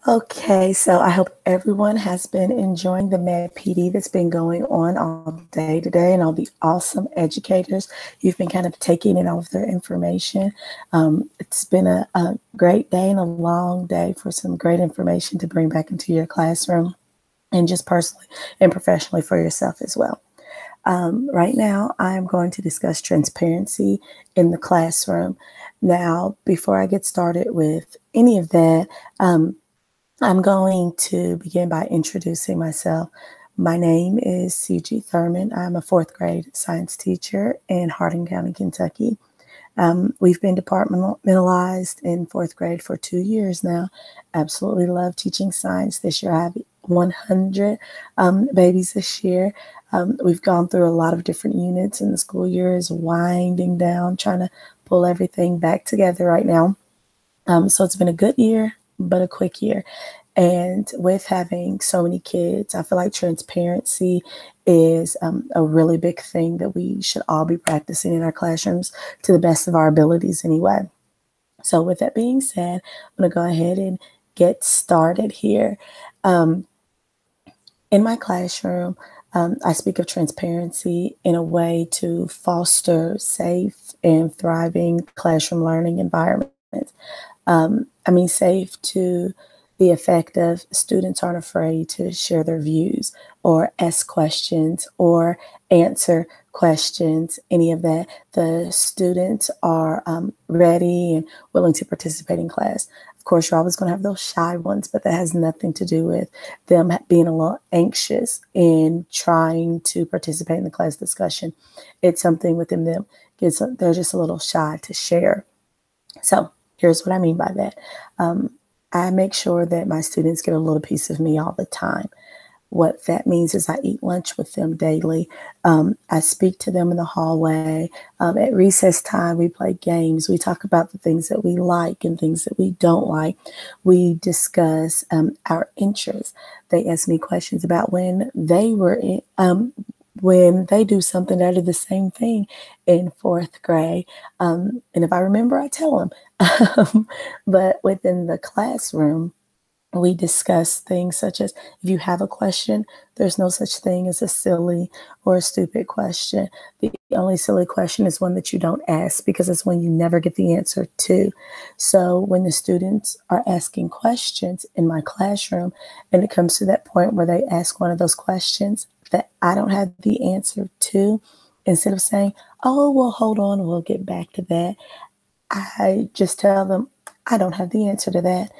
Okay, so I hope everyone has been enjoying the Mad PD that's been going on all day today and all the awesome educators. You've been kind of taking in all of their information. It's been a great day and a long day for some great information to bring back into your classroom and just personally and professionally for yourself as well. Right now, I'm going to discuss transparency in the classroom. Now, before I get started with any of that, I'm going to begin by introducing myself. My name is C.G. Thurman. I'm a fourth grade science teacher in Hardin County, Kentucky. We've been departmentalized in fourth grade for 2 years now. Absolutely love teaching science. This year I have 100 babies this year. We've gone through a lot of different units, and the school year is winding down, trying to pull everything back together right now. So it's been a good year, but a quick year. And with having so many kids, I feel like transparency is a really big thing that we should all be practicing in our classrooms to the best of our abilities, anyway. So, with that being said, I'm going to go ahead and get started here. Um, in my classroom, I speak of transparency in a way to foster safe and thriving classroom learning environments. I mean, safe to the effect of students aren't afraid to share their views or ask questions or answer questions, any of that. The students are ready and willing to participate in class. Of course, you're always going to have those shy ones, but that has nothing to do with them being a little anxious in trying to participate in the class discussion. It's something within them. They're just a little shy to share. So here's what I mean by that. I make sure that my students get a little piece of me all the time. What that means is I eat lunch with them daily. I speak to them in the hallway. At recess time, we play games. We talk about the things that we like and things that we don't like. We discuss our interests. They ask me questions about when they do something that are the same thing in fourth grade. And if I remember, I tell them. But within the classroom, we discuss things such as if you have a question, there's no such thing as a silly or a stupid question. The only silly question is one that you don't ask because it's one you never get the answer to. So when the students are asking questions in my classroom and it comes to that point where they ask one of those questions that I don't have the answer to, instead of saying, oh, well, hold on, we'll get back to that, I just tell them, I don't have the answer to that.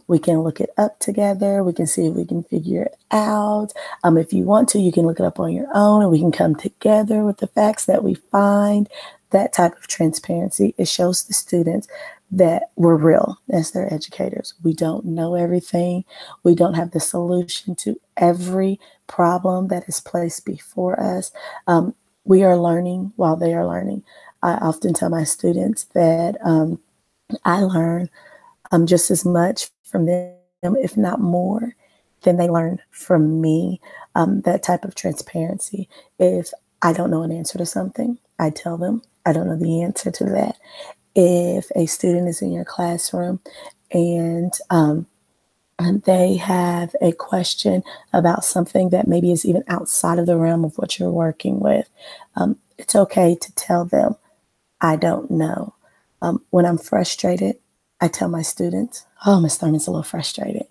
We can look it up together. We can see if we can figure it out. If you want to, you can look it up on your own and we can come together with the facts that we find. That type of transparency, it shows the students that we're real as their educators. We don't know everything. We don't have the solution to every problem that is placed before us. We are learning while they are learning. I often tell my students that I learn just as much from them, if not more, than they learn from me. That type of transparency. If I don't know an answer to something, I tell them I don't know the answer to that. If a student is in your classroom and they have a question about something that maybe is even outside of the realm of what you're working with, it's okay to tell them, I don't know. When I'm frustrated, I tell my students, oh, Miss Thurman's a little frustrated.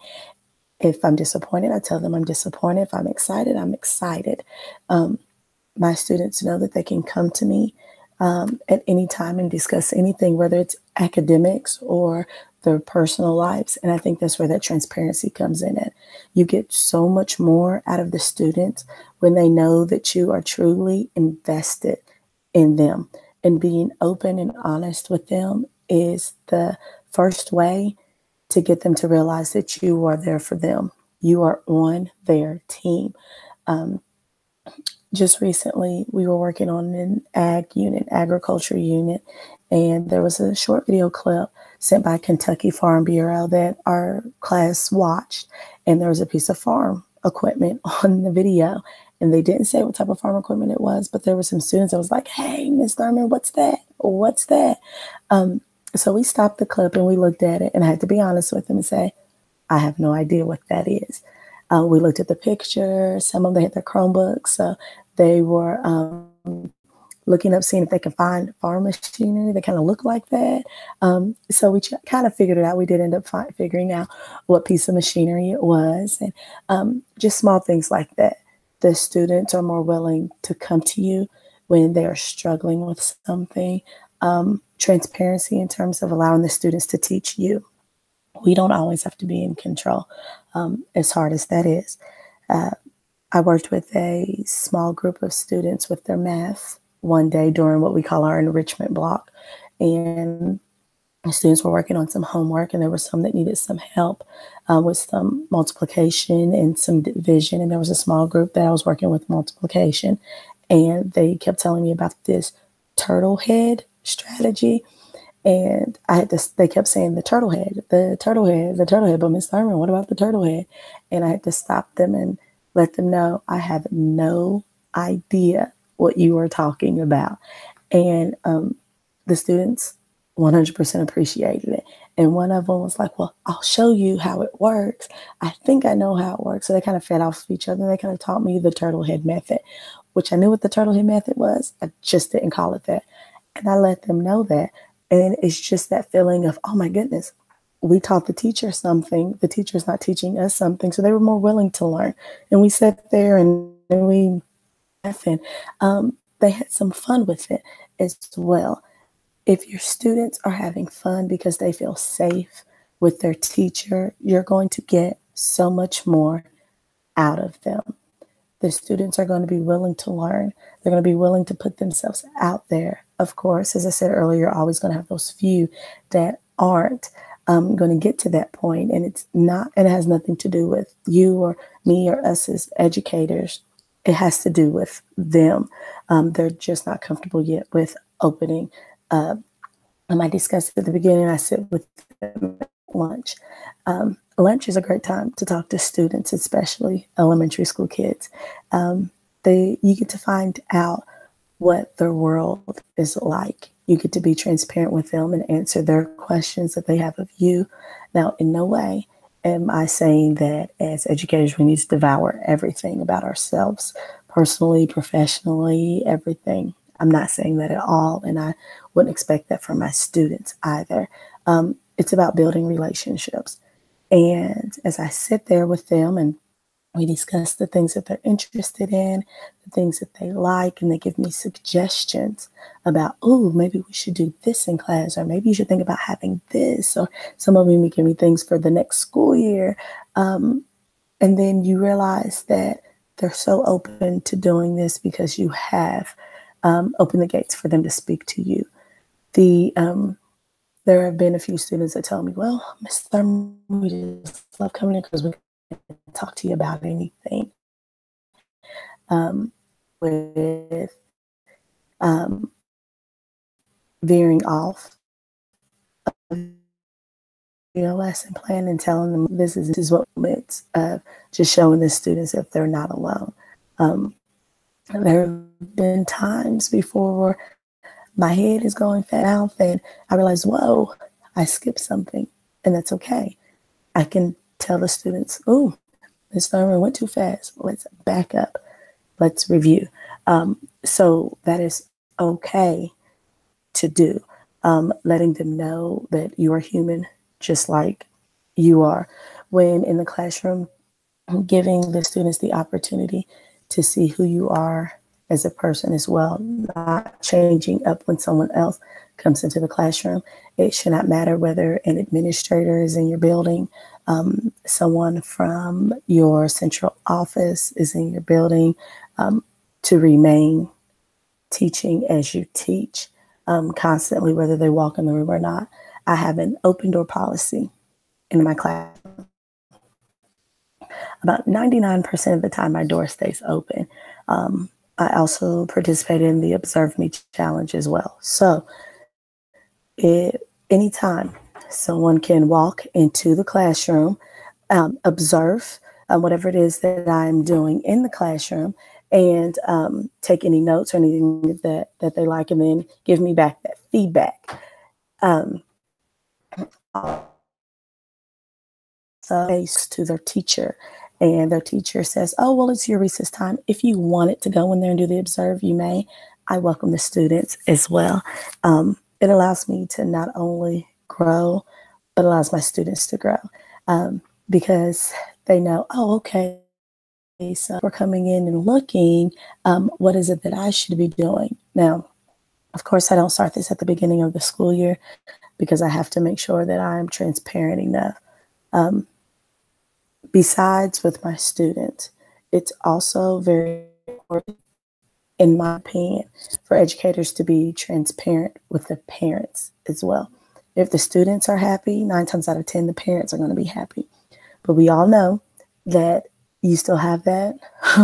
If I'm disappointed, I tell them I'm disappointed. If I'm excited, I'm excited. My students know that they can come to me at any time and discuss anything, whether it's academics or their personal lives. And I think that's where that transparency comes in at. You get so much more out of the students when they know that you are truly invested in them. And being open and honest with them is the first way to get them to realize that you are there for them. You are on their team. Um, just recently, we were working on an agriculture unit, and there was a short video clip sent by Kentucky Farm Bureau that our class watched, and there was a piece of farm equipment on the video. And they didn't say what type of farm equipment it was, but there were some students that was like, hey, Miss Thurman, what's that? What's that? So we stopped the clip and we looked at it, and I had to be honest with them and say, I have no idea what that is. We looked at the picture. Some of them had their Chromebooks, so they were looking up, seeing if they can find farm machinery that kind of look like that. So we kind of figured it out. We did end up figuring out what piece of machinery it was, and just small things like that. The students are more willing to come to you when they are struggling with something. Transparency in terms of allowing the students to teach you. We don't always have to be in control, as hard as that is. I worked with a small group of students with their math one day during what we call our enrichment block. And the students were working on some homework, and there were some that needed some help with some multiplication and some division. And there was a small group that I was working with multiplication. And they kept telling me about this turtle head strategy. And they kept saying the turtle head, the turtle head, the turtle head. But Miss Thurman, what about the turtle head? And I had to stop them and let them know I have no idea what you are talking about. And the students 100% appreciated it. And one of them was like, well, I'll show you how it works. I think I know how it works. So they kind of fed off of each other. They kind of taught me the turtle head method, which I knew what the turtle head method was. I just didn't call it that. And I let them know that. And it's just that feeling of, oh my goodness, we taught the teacher something. The teacher's not teaching us something. So they were more willing to learn. And we sat there and we laughed, and they had some fun with it as well. If your students are having fun because they feel safe with their teacher, you're going to get so much more out of them. The students are going to be willing to learn. They're going to be willing to put themselves out there. Of course, as I said earlier, you're always going to have those few that aren't going to get to that point. And it has nothing to do with you or me or us as educators. It has to do with them. They're just not comfortable yet with opening up. I discussed at the beginning, I sit with them at lunch. Lunch is a great time to talk to students, especially elementary school kids. You get to find out what their world is like. You get to be transparent with them and answer their questions that they have of you. Now, in no way am I saying that as educators, we need to devour everything about ourselves, personally, professionally, everything. I'm not saying that at all, and I wouldn't expect that from my students either. It's about building relationships. And as I sit there with them and we discuss the things that they're interested in, the things that they like, and they give me suggestions about, oh, maybe we should do this in class, or maybe you should think about having this, or some of them give me things for the next school year. And then you realize that they're so open to doing this because you have opened the gates for them to speak to you. There have been a few students that tell me, well, Miss Thurman, we just love coming in because we can talk to you about anything. With veering off of your lesson plan and telling them this is what it's just showing the students that they're not alone. There have been times before my head is going fast and I realize, whoa, I skipped something, and that's okay. I can tell the students, oh, Ms. Thurman went too fast. Let's back up. Let's review. So that is okay to do. Letting them know that you are human just like you are. When in the classroom, giving the students the opportunity to see who you are as a person as well, not changing up when someone else comes into the classroom. It should not matter whether an administrator is in your building, someone from your central office is in your building, to remain teaching as you teach constantly, whether they walk in the room or not. I have an open door policy in my class. About 99% of the time, my door stays open. I also participated in the Observe Me Challenge as well. So anytime someone can walk into the classroom, observe whatever it is that I'm doing in the classroom, and take any notes or anything that they like, and then give me back that feedback. face to their teacher, and their teacher says, "Oh, well, it's your recess time. If you wanted to go in there and do the observe, you may." I welcome the students as well. It allows me to not only grow, but allows my students to grow, because they know, oh, okay, so we're coming in and looking, what is it that I should be doing? Now, of course, I don't start this at the beginning of the school year because I have to make sure that I'm transparent enough. Um, Besides with my students, it's also very important, in my opinion, for educators to be transparent with the parents as well. If the students are happy, 9 times out of 10, the parents are going to be happy. But we all know that you still have that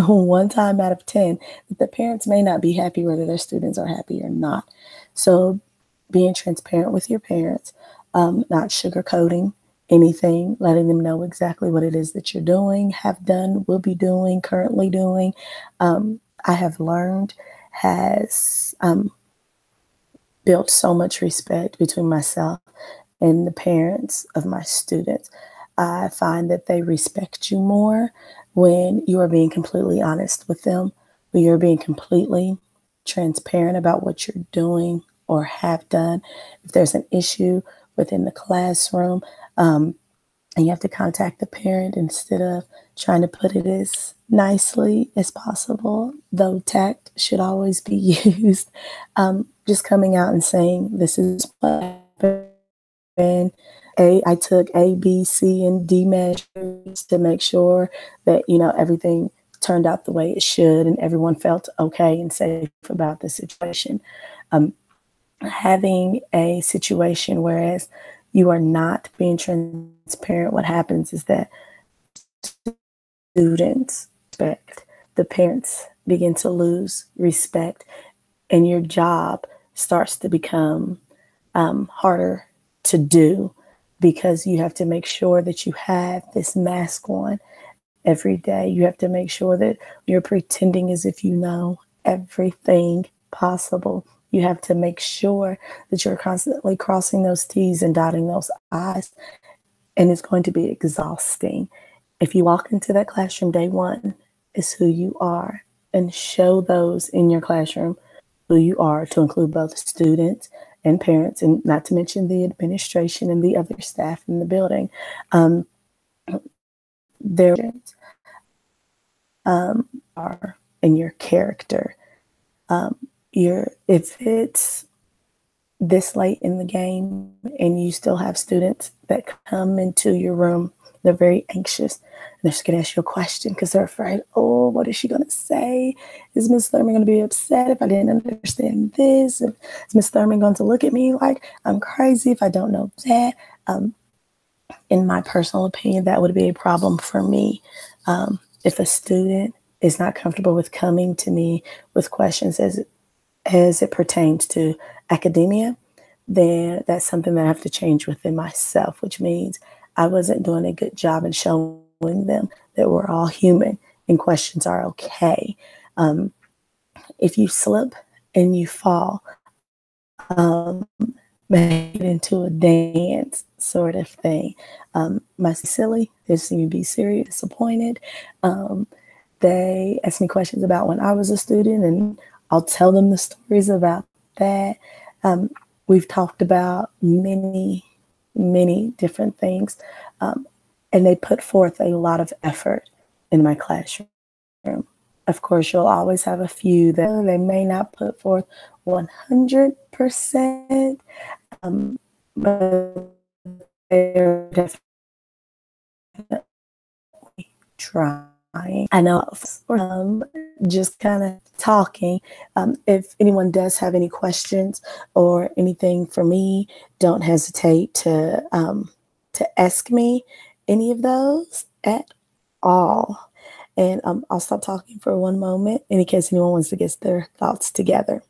1 time out of 10 that the parents may not be happy whether their students are happy or not. So being transparent with your parents, not sugarcoating anything, letting them know exactly what it is that you're doing, have done, will be doing, currently doing. I have learned has built so much respect between myself and the parents of my students. I find that they respect you more when you are being completely honest with them, when you're being completely transparent about what you're doing or have done. If there's an issue within the classroom, and you have to contact the parent instead of trying to put it as nicely as possible, though tact should always be used. Just coming out and saying, this is what happened. I took A, B, C, and D measures to make sure that, everything turned out the way it should and everyone felt okay and safe about the situation. Having a situation whereas you are not being transparent, what happens is that students respect, the parents begin to lose respect, and your job starts to become harder to do because you have to make sure that you have this mask on every day. You have to make sure that you're pretending as if you know everything possible. You have to make sure that you're constantly crossing those T's and dotting those I's, and it's going to be exhausting. If you walk into that classroom day one, is who you are, and show those in your classroom who you are, to include both students and parents, and not to mention the administration and the other staff in the building. Their are in your character. If it's this late in the game and you still have students that come into your room, they're very anxious. They're just going to ask you a question because they're afraid, oh, what is she going to say? Is Miss Thurman going to be upset if I didn't understand this? Is Miss Thurman going to look at me like I'm crazy if I don't know that? In my personal opinion, that would be a problem for me. If a student is not comfortable with coming to me with questions as it pertains to academia, then that's something that I have to change within myself, which means I wasn't doing a good job in showing them that we're all human and questions are okay. If you slip and you fall, make it into a dance sort of thing. My silly, they seem to be serious, disappointed. They ask me questions about when I was a student, and I'll tell them the stories about that. We've talked about many, many different things, and they put forth a lot of effort in my classroom. Of course, you'll always have a few that they may not put forth 100%, but they're definitely trying. I know, just kind of talking. If anyone does have any questions or anything for me, don't hesitate to ask me any of those at all. And I'll stop talking for one moment in case anyone wants to get their thoughts together.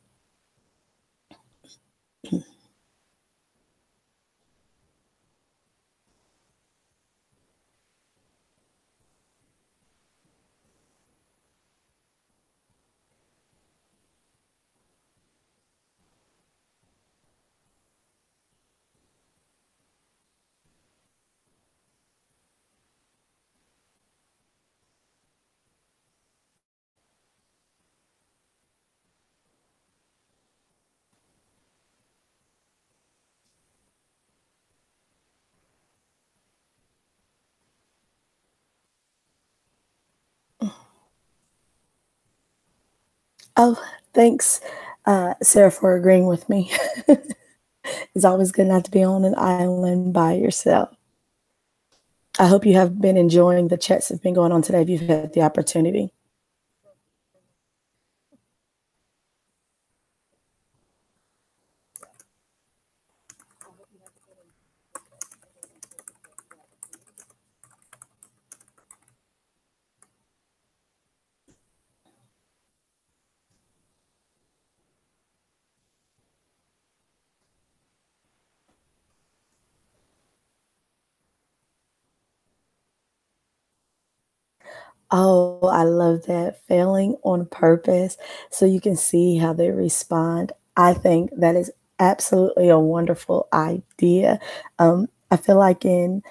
Oh, thanks, Sarah, for agreeing with me. It's always good not to be on an island by yourself. I hope you have been enjoying the chats that have been going on today if you've had the opportunity. Oh, I love that. Failing on purpose so you can see how they respond. I think that is absolutely a wonderful idea. I feel like in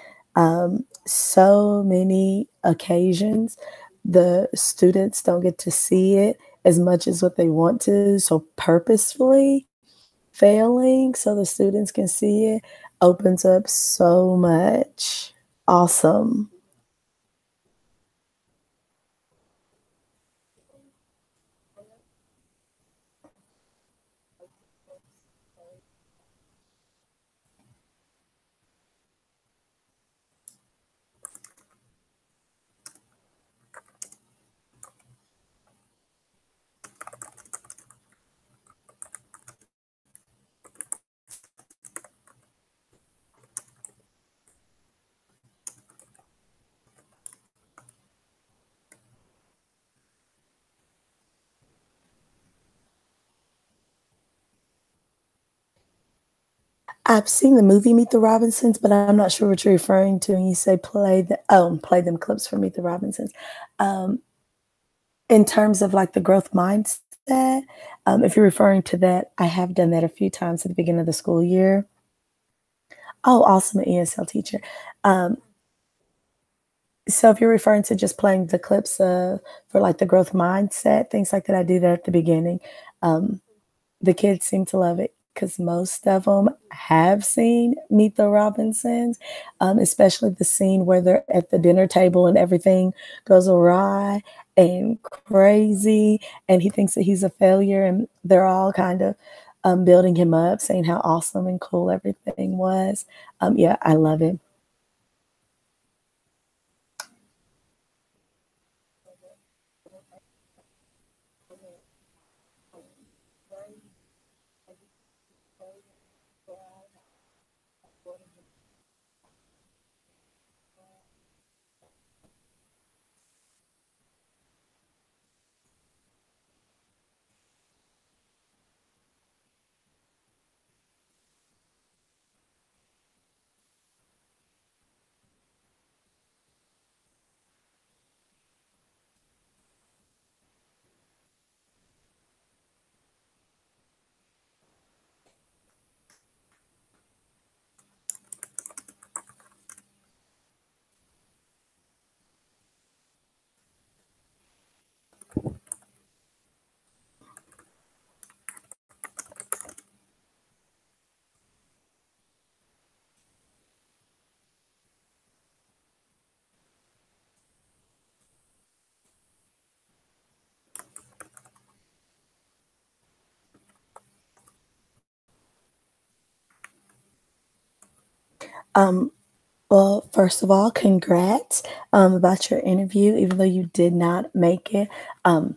so many occasions, the students don't get to see it as much as what they want to. So, purposefully failing so the students can see it opens up so much. Awesome. I've seen the movie Meet the Robinsons, but I'm not sure what you're referring to when you say play them clips from Meet the Robinsons. Um, in terms of, like, the growth mindset, if you're referring to that, I have done that a few times at the beginning of the school year. Oh, awesome, an ESL teacher. Um, so if you're referring to just playing the clips, for, like, the growth mindset, things like that, I do that at the beginning. Um, the kids seem to love it because most of them have seen Meet the Robinsons, especially the scene where they're at the dinner table and everything goes awry and crazy, and he thinks that he's a failure, and they're all kind of building him up, saying how awesome and cool everything was. Yeah, I love it. Um, well, first of all, congrats about your interview, even though you did not make it. Um,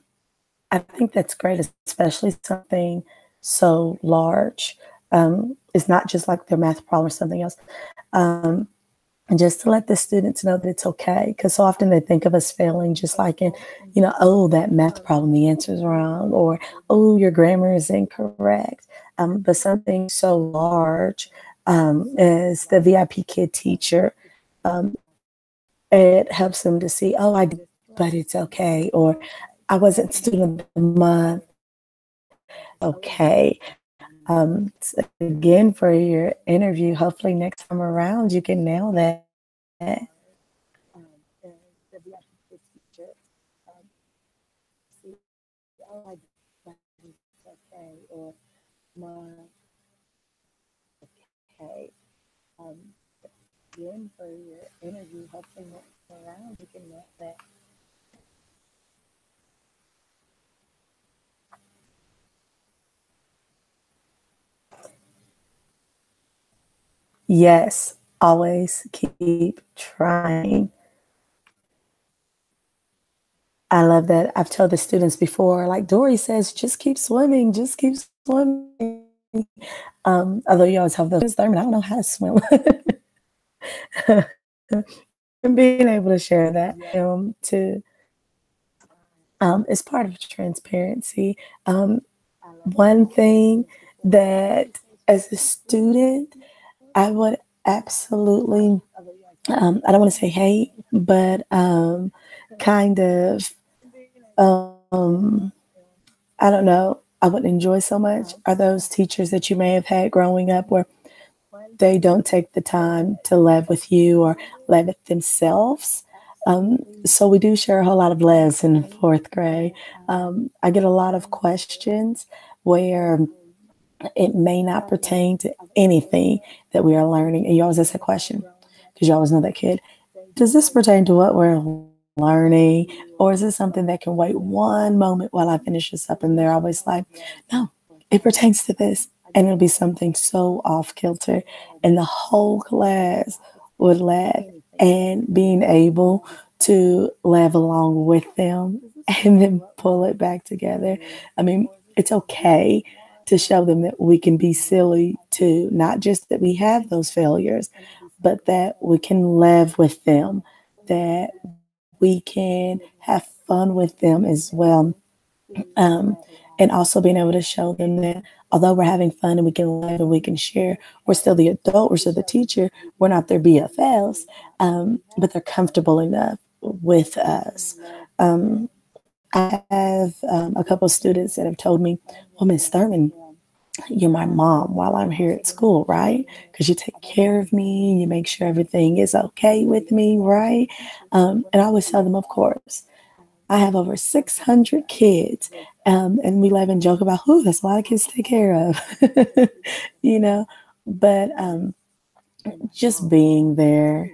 I think that's great, especially something so large. It's not just like their math problem or something else. Um, and just to let the students know that it's okay, because so often they think of us failing just like in, oh, that math problem, the answer is wrong, or oh, your grammar is incorrect. But something so large as the VIP kid teacher, um, it helps them to see, oh, I did, but it's okay, or I wasn't student of the month, okay. Again, for your interview, hopefully next time around you can nail that. Um, and the VIP teacher, see, oh, I did, but it's okay, or my, okay. Um, again, for your interview, hopefully next time around you can nail that. Yes, always keep trying. I love that. I've told the students before, like Dory says, just keep swimming. Although you always have those, I don't know how to swim. And being able to share that to is part of transparency. Um, One thing that as a student, I would absolutely, I don't want to say hate, but kind of, um, I don't know, I would enjoy so much are those teachers that you may have had growing up where they don't take the time to live with you or live with themselves. So we do share a whole lot of lives in fourth grade. I get a lot of questions where it may not pertain to anything that we are learning. And you always ask a question because you always know that kid. Does this pertain to what we're learning? Or is this something that can wait one moment while I finish this up? And they're always like, no, it pertains to this. And it'll be something so off kilter. And the whole class would laugh. And being able to laugh along with them and then pull it back together. I mean, it's okay to show them that we can be silly too, not just that we have those failures, but that we can live with them, that we can have fun with them as well. Um, and also being able to show them that although we're having fun and we can laugh and we can share, we're still the adult, we're still the teacher, we're not their BFFs, but they're comfortable enough with us. Um, I have a couple of students that have told me, well, Miss Thurman, you're my mom while I'm here at school, right? Because you take care of me and you make sure everything is okay with me, right? And I always tell them, of course. I have over 600 kids, and we laugh and joke about, "Who? That's a lot of kids to take care of," you know. But just being there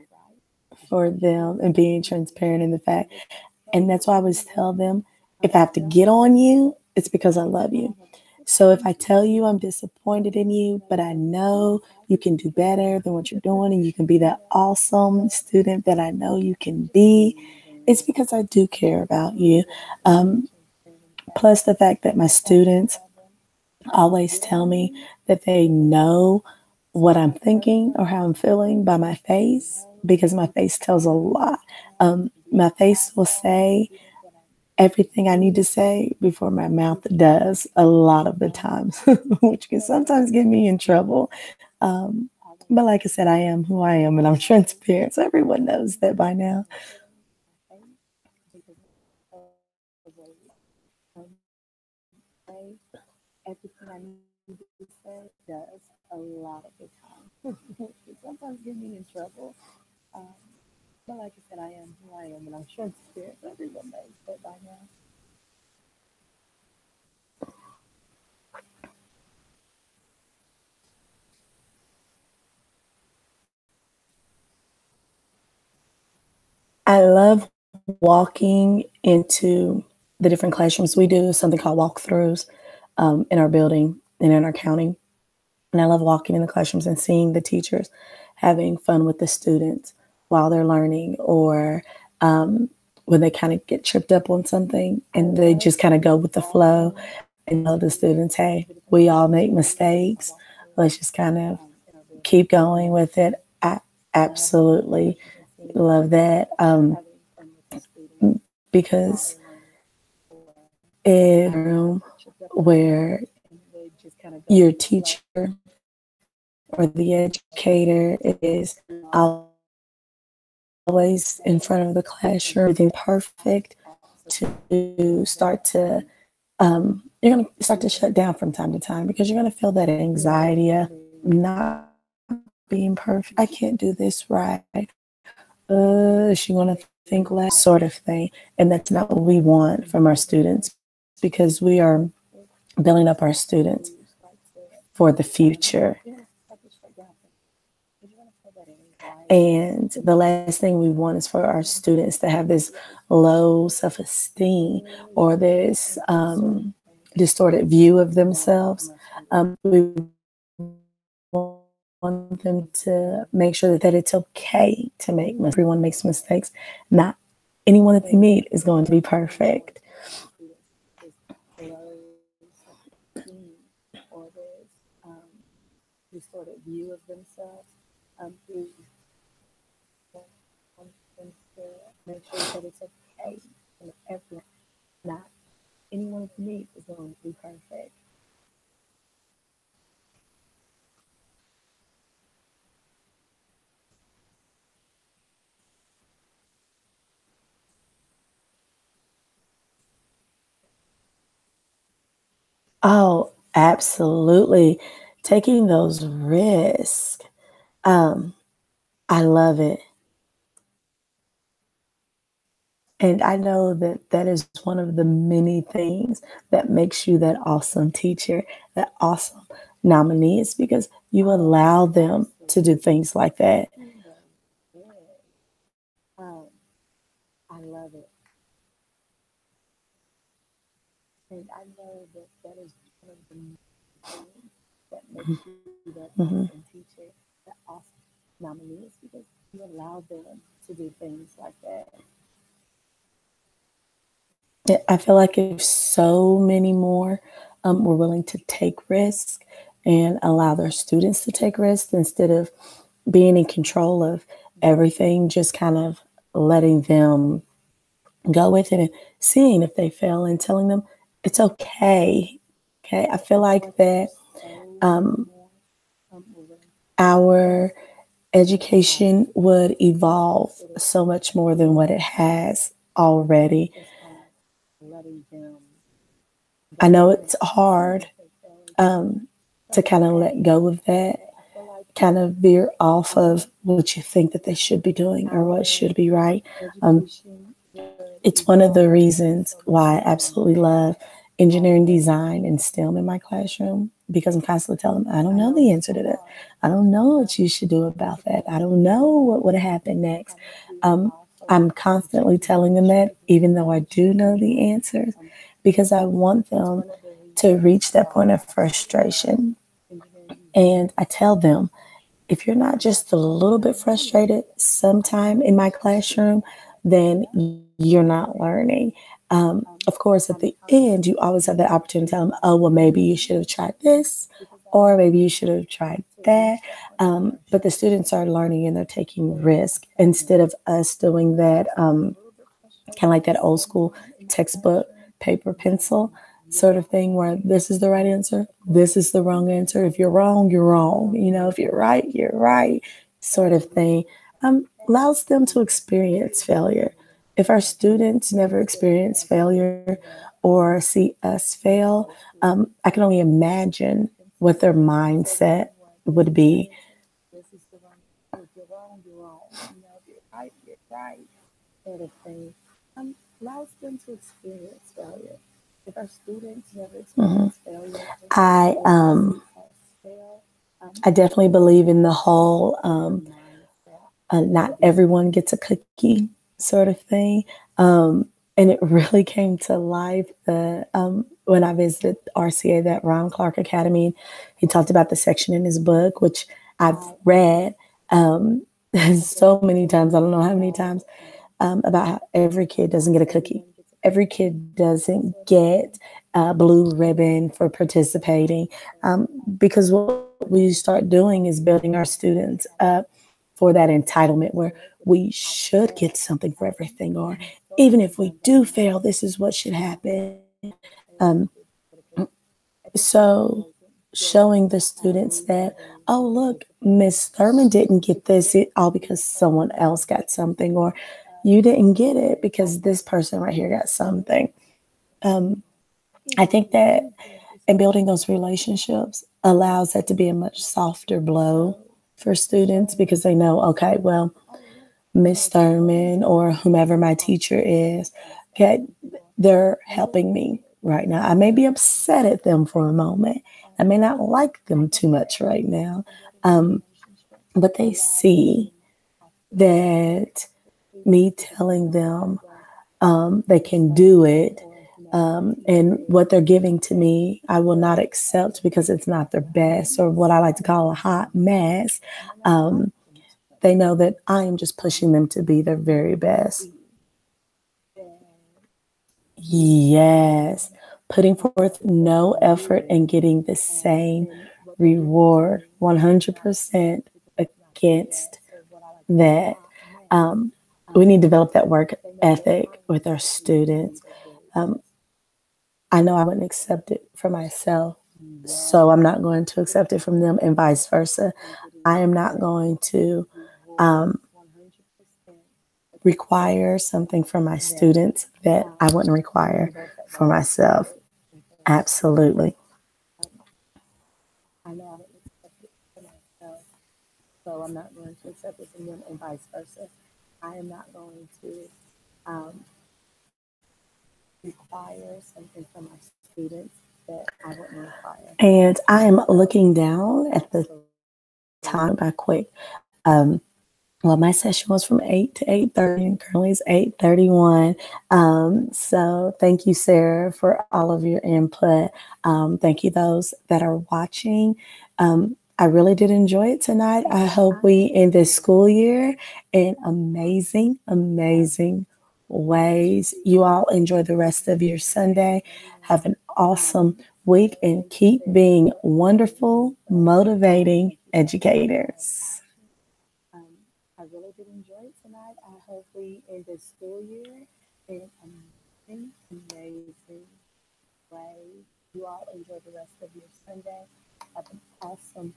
for them and being transparent in the fact, and that's why I always tell them, if I have to get on you, it's because I love you. So if I tell you I'm disappointed in you, but I know you can do better than what you're doing and you can be that awesome student that I know you can be, it's because I do care about you. Um, Plus the fact that my students always tell me that they know what I'm thinking or how I'm feeling by my face because my face tells a lot. My face will say everything I need to say before my mouth does a lot of the times, which can sometimes get me in trouble. Um, but like I said, I am who I am and I'm transparent. So everyone knows that by now. I love walking into the different classrooms. We do something called walkthroughs in our building and in our county. And I love walking in the classrooms and seeing the teachers having fun with the students while they're learning, or when they kind of get tripped up on something and they just kind of go with the flow and tell the students, hey, we all make mistakes. Let's just kind of keep going with it. I absolutely love that because in a room where your teacher or the educator is always in front of the classroom, everything perfect, to start to you're going to start to shut down from time to time because you're going to feel that anxiety of not being perfect. I can't do this right. Is she going to think less, sort of thing? And that's not what we want from our students because we are building up our students for the future. And the last thing we want is for our students to have this low self esteem or this distorted view of themselves. We want want them to make sure that it's okay to make mistakes. Everyone makes mistakes. Not anyone that they meet is going to be perfect. Distorted view of themselves. We want them to make sure that it's okay. And everyone, not anyone that you meet is going to be perfect. Oh, absolutely. Taking those risks. Um, I love it. And I know that that is one of the many things that makes you that awesome teacher, that awesome nominee, is because you allow them to do things like that. Um, I love it. And I know that that is one of the things that makes you that awesome teacher, that awesome nominee, is because you allow them to do things like that. Yeah, I feel like if so many more were willing to take risks and allow their students to take risks instead of being in control of everything, just kind of letting them go with it and seeing if they fail and telling them it's okay. Okay. I feel like that um, our education would evolve so much more than what it has already. I know it's hard to kind of let go of that, kind of veer off of what you think that they should be doing or what should be right. Um, it's one of the reasons why I absolutely love engineering design and STEM in my classroom, because I'm constantly telling them, I don't know the answer to that. I don't know what you should do about that. I don't know what would happen next. I'm constantly telling them that, even though I do know the answers, because I want them to reach that point of frustration. And I tell them, if you're not just a little bit frustrated sometime in my classroom, then you're not learning. Of course, at the end, you always have the opportunity to tell them, oh, well, maybe you should have tried this, or maybe you should have tried that. But the students are learning and they're taking risk instead of us doing that, kind of like that old school textbook, paper, pencil sort of thing, where this is the right answer, this is the wrong answer. If you're wrong, you're wrong. You know, if you're right, you're right, sort of thing. Allows them to experience failure. If our students never experience failure or see us fail, I can only imagine what their mindset would be. This is the wrong. If you're wrong, you're wrong. You know, if you're right, you're right, sort of thing. Allows them to experience failure. If our students never experience failure, I definitely believe in the whole not everyone gets a cookie sort of thing. And it really came to life when I visited RCA, that Ron Clark Academy. He talked about the section in his book, which I've read so many times. I don't know how many times, about how every kid doesn't get a cookie. Every kid doesn't get a blue ribbon for participating, because what we start doing is building our students up for that entitlement where we should get something for everything, or even if we do fail, this is what should happen. Um, so showing the students that, oh, look, Miss Thurman didn't get this all because someone else got something, or you didn't get it because this person right here got something. I think that in building those relationships allows that to be a much softer blow for students, because they know, okay, well, Miss Thurman or whomever my teacher is, okay, they're helping me right now. I may be upset at them for a moment. I may not like them too much right now, but they see that me telling them they can do it And what they're giving to me, I will not accept because it's not their best or what I like to call a hot mess. Um, they know that I am just pushing them to be their very best. Yes, putting forth no effort and getting the same reward, 100% against that. Um, we need to develop that work ethic with our students. Um, I know I wouldn't accept it for myself, so I'm not going to accept it from them, and vice versa. I am not going to um, require something from my students that I wouldn't require for myself. Absolutely. I know I wouldn't accept it for myself, so I'm not going to accept it from them, and vice versa. I am not going to um, require something from my students that I wouldn't require. And I am looking down at the time by quick. Um, well, my session was from 8 to 8:30, and currently it's 8:31. So thank you, Sarah, for all of your input. Thank you, those that are watching. I really did enjoy it tonight. I hope we end this school year in amazing, amazing ways. You all enjoy the rest of your Sunday. Have an awesome week and keep being wonderful, motivating educators. Um, I really did enjoy it tonight. I hope we end this school year in amazing, amazing way. You all enjoy the rest of your Sunday. Have an awesome